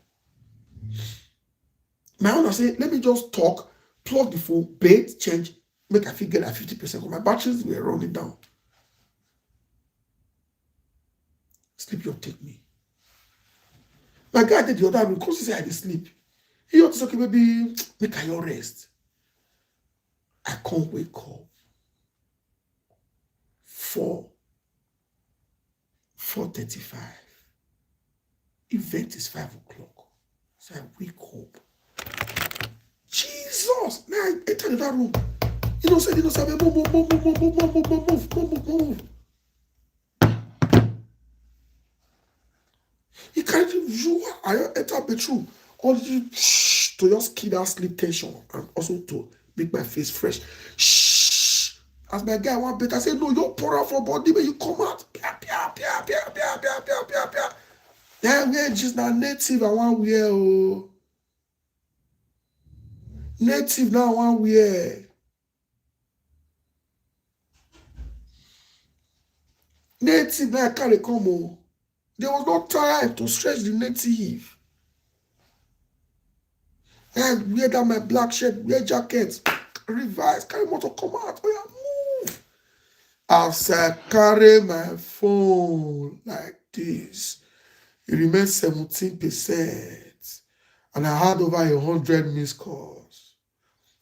My owner said, let me just talk, plug the phone, bait, change, make I figure at 50%. My batteries were running down. Sleep, you'll take me. My guy did the other room because he said I did sleep. He ought to say, okay, maybe make I rest. I can't wake up. 4:35. Event is 5 o'clock. So I wake up. Jesus! Now I enter that room. Say, move. He can't you I enter bedroom. All you to just kill that sleep tension and also to make my face fresh. Shh. As my guy want better, I say, no, you pour out for body, but you come out. Pia. Then we're just not native, I want wear. Oh. Native now, I want wear. Native now, I can't come. Oh. There was no time to stretch the native. And wear down my black shirt, wear jackets, revise, carry motor, come out. Oh, yeah, move. As I carry my phone like this, it remains 17%. And I had over 100 missed calls.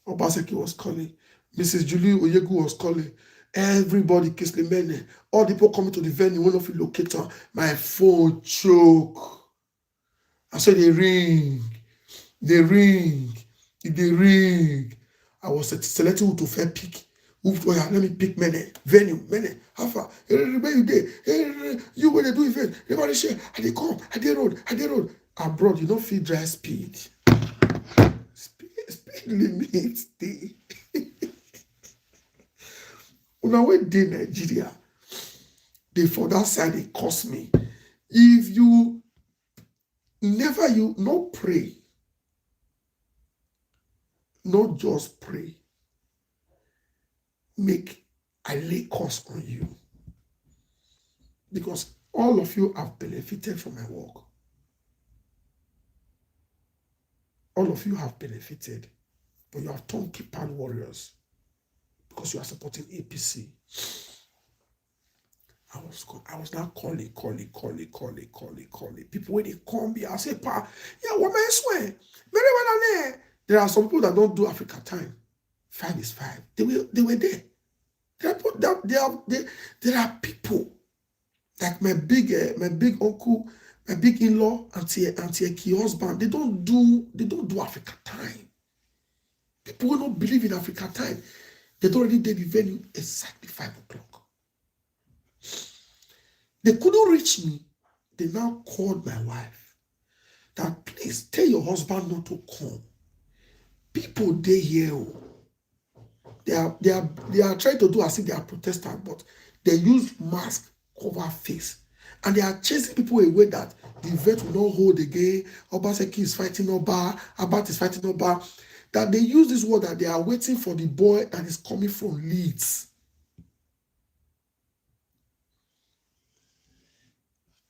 Obaseki was calling. Mrs. Julie Oyegu was calling. Everybody kissed the men. All the people coming to the venue, one of the locator, my phone choke. I said they ring. I was selecting who to fair pick. Let me pick many. Venue. How far? Where you there? You when they do event. Everybody share. I they come. I they road. Abroad, you don't feel dry speed. Speed limit. Now we did Nigeria. they for that side, they cost me. If you not pray, not just pray, make I lay cost on you. Because all of you have benefited from my work. All of you have benefited, but you have turned keypad warriors because you are supporting APC. I was now calling. People when they call me, I say, "Pa, yeah, what I swear, very well. There are some people that don't do Africa time. 5 is 5. They were there. There are people like my big uncle, my big in-law, Auntie Eki husband. They don't do Africa time. People who don't believe in Africa time, they already did the venue exactly 5 o'clock. They couldn't reach me. They now called my wife that please tell your husband not to come. People they here, they are trying to do as if they are Protestant, but they use mask cover face, and they are chasing people away that the event will not hold again. Obaseki is fighting Oba, Abat is fighting Oba. That they use this word that they are waiting for the boy that is coming from Leeds.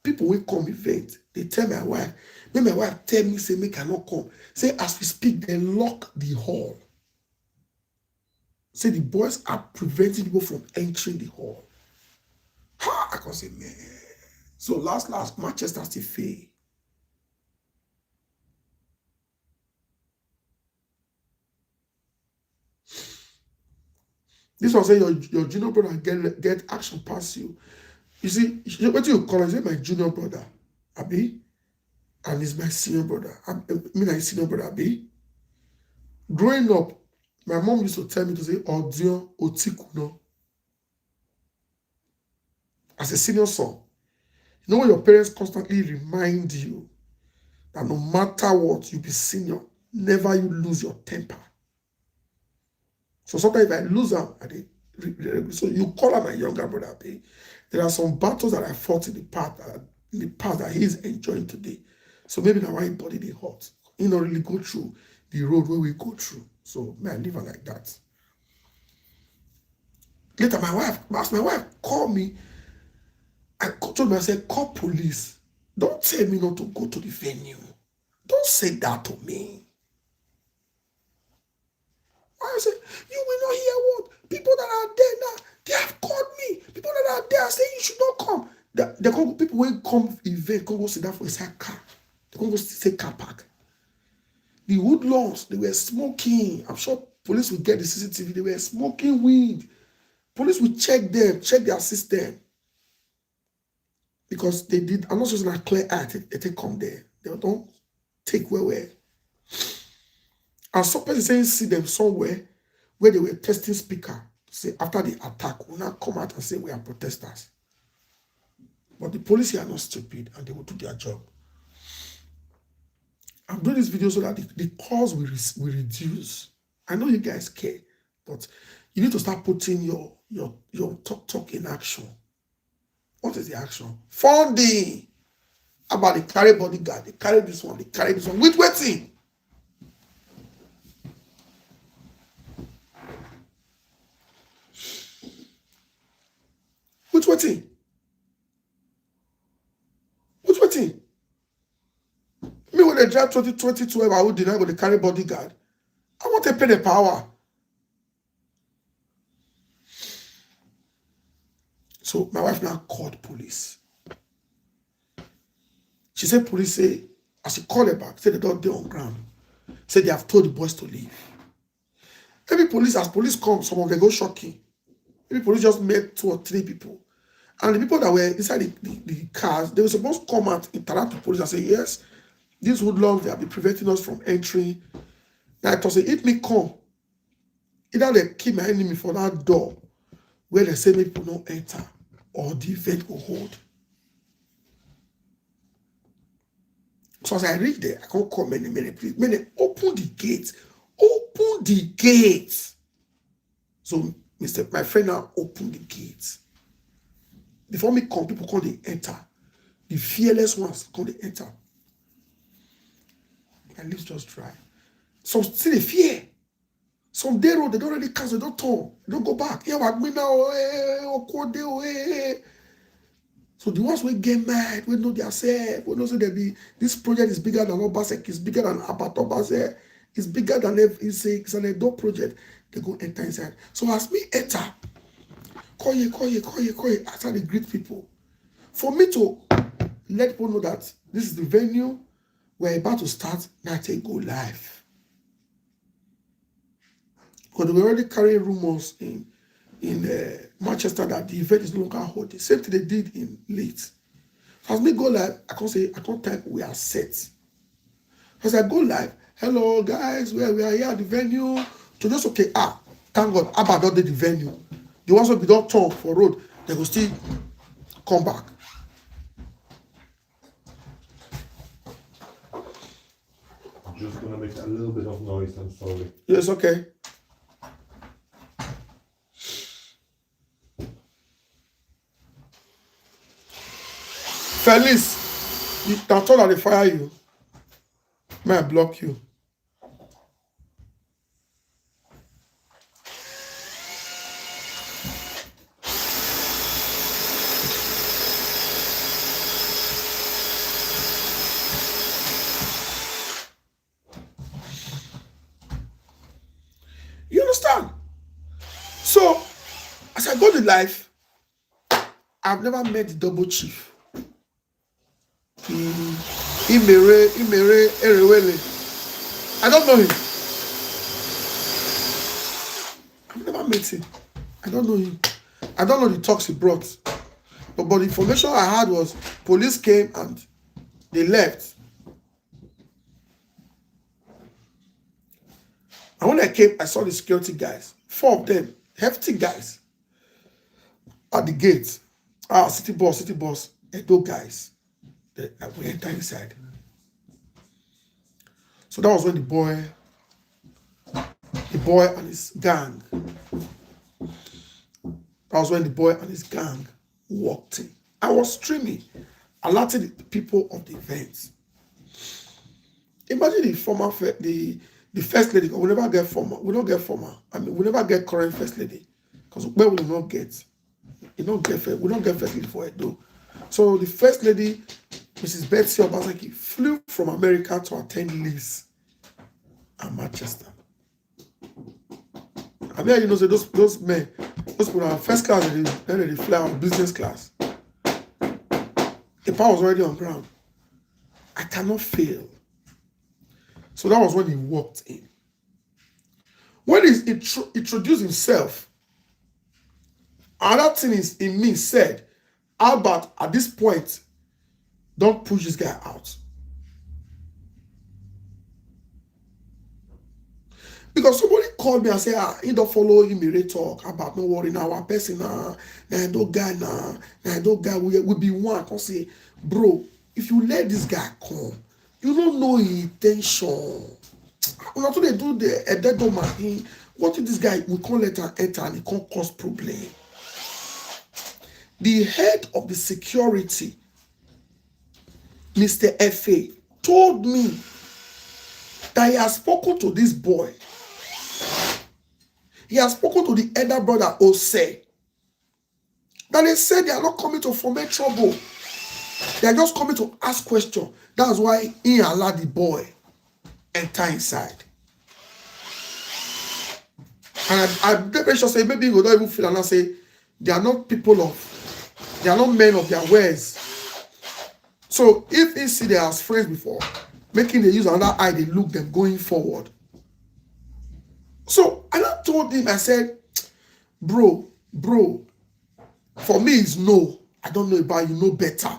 People will come event. They tell my wife. When my wife tell me, say, make I not come. Say, as we speak, they lock the hall. Say, the boys are preventing people from entering the hall. I can say, man. So last, Manchester still fail. This one say your junior brother get action past you. You see, what you call it? My junior brother, Abi, and he's my senior brother. I mean, my senior brother, Abi. Growing up, my mom used to tell me to say, Audio Otikuno. As a senior son, you know when your parents constantly remind you that no matter what, you be senior, never you lose your temper. So sometimes if I lose them, so you call her my younger brother, Abi. There are some battles that I fought in the past that he's enjoying today. So maybe now why body they hot. He not really go through the road where we go through. So may I live like that. Later, my wife called me. I told me, I said, call police. Don't tell me not to go to the venue. Don't say that to me. I said, you will not hear what? People that are there now, they have called me. People that are there saying you should not come. People will come event, come go sit down for a car. They come go say car park. The woodlands, they were smoking. I'm sure police will get the CCTV. They were smoking weed. Police will check them, check their system. Because they did, I'm not just going to clear eye, they come there. They don't take where. And some person saying see them somewhere where they were testing speaker. Say after the attack, will not come out and say we are protesters. But the police here are not stupid and they will do their job. I'm doing this video so that the cause will reduce. I know you guys care, but you need to start putting your talk in action. What is the action? Funding. How about they carry bodyguard? They carry this one. They carry this one. With waiting. With waiting. With waiting. Me when they drive 2012, I would deny when they carry bodyguard. I want to pay the power. So my wife now called police. She said police say, as she called her back, said they don't on ground. Said they have told the boys to leave. Maybe police, as police come, some of them go shocking. Maybe police just met 2 or 3 people. And the people that were inside the cars, they were supposed to come out, interact with police and say, yes, these hoodlums, they have been preventing us from entering. Now I say, if me come, either they keep my enemy for that door where they say make people don't enter, or the event will hold. So as I reach there, I can't call many, please. Many, open the gates. Open the gates. So my friend now opened the gates. Before me come, people come they enter. The fearless ones come they enter. My lips just dry. Some still they fear. Some day road, they don't really cancel, they don't turn, they don't go back. Yeah, what me now? So the ones we get mad, we know themselves, we know say that this project is bigger than Obasek, it's bigger than Abato Basek, it's bigger than it's an Edo project. They go enter inside. So as me enter, call you, after they greet people. For me to let people know that this is the venue we're about to start, now take go live. Because they were already carrying rumors in Manchester that the event is no longer holding. Same thing they did in Leeds. So as me go live, I can't type we are set. As I go live, hello guys, we are here at the venue. So just okay, thank God, Abba don't did the venue. The ones who be don't turn for road, they will still come back. I'm just gonna make a little bit of noise, I'm sorry. Yes, okay. Felix, you can tell that they fire you. May I block you? You understand? So, as I go to life, I've never met the double chief. Imere Erewele. I don't know him. I've never met him. I don't know him. I don't know the talks he brought. But the information I had was police came and they left. And when I came, I saw the security guys. 4 of them, hefty guys, at the gate. City boss, Edo guys. We enter inside. So that was when the boy and his gang. That was when the boy and his gang walked in. I was streaming, alerting the people of the event. Imagine the first lady. We never get former. We don't get former. I mean, we never get current first lady because where we will not get. We don't get first lady for Edo. So the first lady, Mrs. Betsy Obaseki, flew from America to attend Leeds and Manchester. I mean, you know, so those men, those people are first class, then they fly on business class. The power was already on ground. I cannot fail. So that was when he walked in. When he introduced himself, another thing is in me said, Albert, at this point, don't push this guy out. Because somebody called me and said, he don't follow him, he talk about no worry now, our person now, no guy, we be one. I say, bro, if you let this guy come, you don't know his intention. When I told they do the dead man, what if this guy, we can't let him enter and he can't cause problem? The head of the security, Mr. F.A., told me that he has spoken to this boy. He has spoken to the elder brother, Ose. That they said they are not coming to foment trouble. They are just coming to ask questions. That's why he allowed the boy enter inside. And I'm very sure say maybe he will not even feel and say they are not they are not men of their words. So if he see them as friends before, making they use another eye, they look them going forward. So I told him, I said, bro, for me it's no. I don't know about you, know better.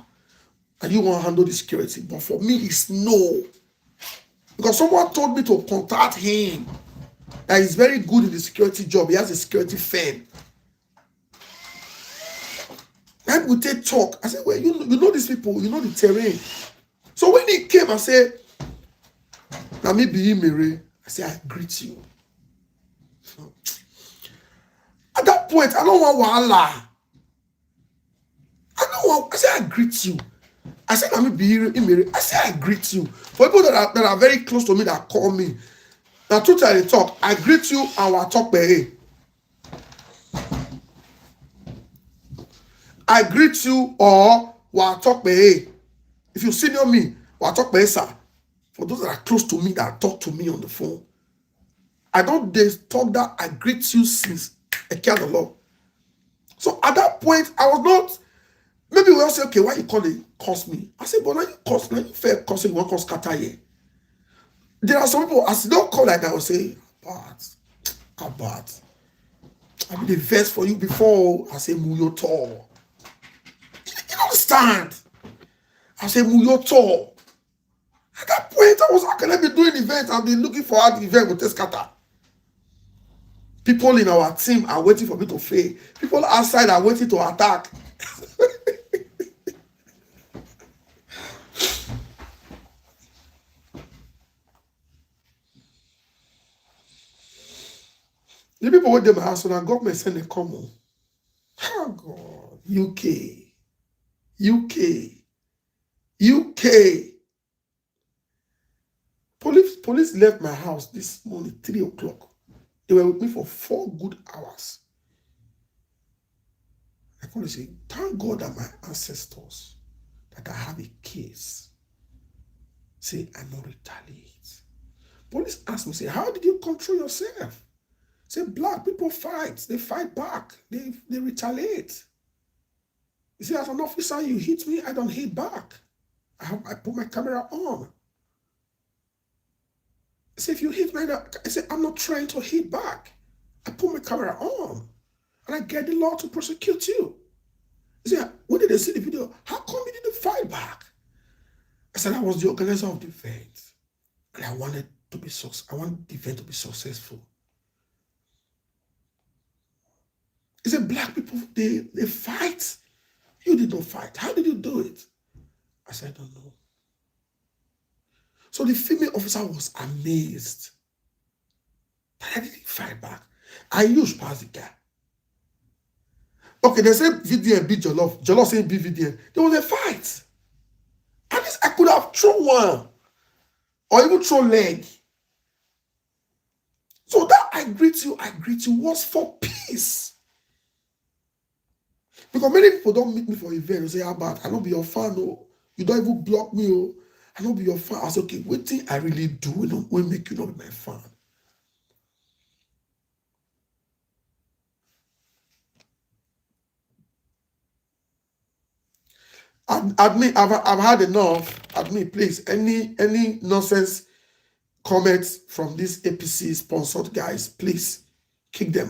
And you want to handle the security. But for me it's no. Because someone told me to contact him. That he's very good in the security job. He has a security firm. And we take talk. I said, well, you know these people, you know the terrain. So when he came and said, now me be Mary, I said, I greet you. At that point, I don't want wahala. I greet you. I said, I'm I say I greet you. For people that are very close to me that call me, now totally talk. I greet you and we'll talk by. I greet you or we'll talk by. If you senior me, we'll talk by sir. For those that are close to me that talk to me on the phone, I don't talk that I greet you since I care the Lord. So at that point, I was not. Maybe we all say, okay, why you curse me? I said, but now you curse, now you fair cursing, you want to curse kata here. There are some people, as they don't call like that, I will say, Abad. I be the verse for you before. I say, Muyoto. You understand? I say, Muyoto. At that point, I was, how can I be doing events? I've been looking for an event with Teskata. People in our team are waiting for me to fail. People outside are waiting to attack. The people with them house and government send a common. Oh God, UK. Police left my house this morning 3 o'clock. They were with me for 4 good hours. I can say, thank God that my ancestors, that I have a case, say I not retaliate. Police asked me, say, how did you control yourself? Say, black people fight. They fight back. They retaliate. You see, as an officer, you hit me, I don't hit back. I put my camera on. I say, if you hit me, I say, I'm not trying to hit back. I put my camera on. And I get the law to prosecute you. You see, when did they see the video? How come you didn't fight back? I said, I was the organizer of the event. And I wanted the event to be successful. He said, black people, they fight. You did not fight. How did you do it? I said, I don't know. So the female officer was amazed that I didn't fight back. I used past the guy. Okay, they said VDN beat Jollof. Jollof said beat VDN. There was a fight. At least I could have thrown one. Or even thrown leg. So that I greet you was for peace. Because many people don't meet me for event and say, how about I don't be your fan, oh. You don't even block me, oh. I don't be your fan. I say, okay, what thing I really do will make you not be my fan. Admit, I've had enough. Admit, please, any nonsense comments from these APC sponsored guys, please kick them out.